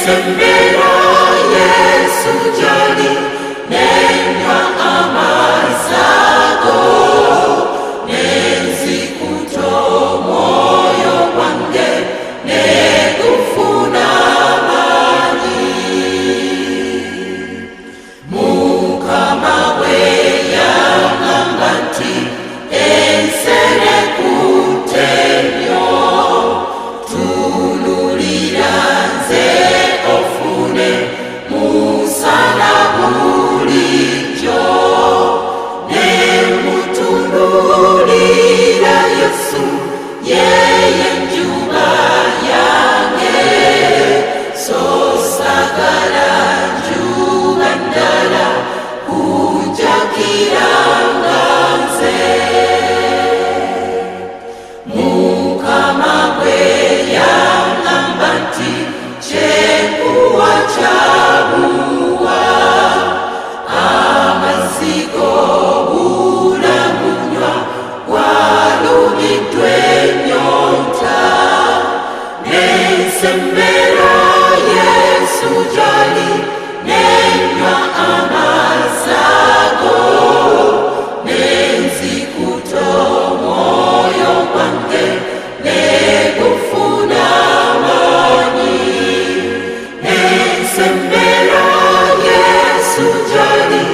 Sembera Yesu jali nenywa amazago nenzikuto moyo wange negufuna mali Mukama we yangamba nti ensere kutemyo tululira nze musala bulijjo nemutunuulira Yesu yeye njuba yange so sagala njuba ndala kunjakiranga nze Mukama bwe yangamba nti kyekuwa kyabuwa amazigo bulamunywa walumiddwa ennyonta nensembera Yesu gy'ali nenywa amazago nenzikuta omwoyo gwange negufuna Sembera Yesu jali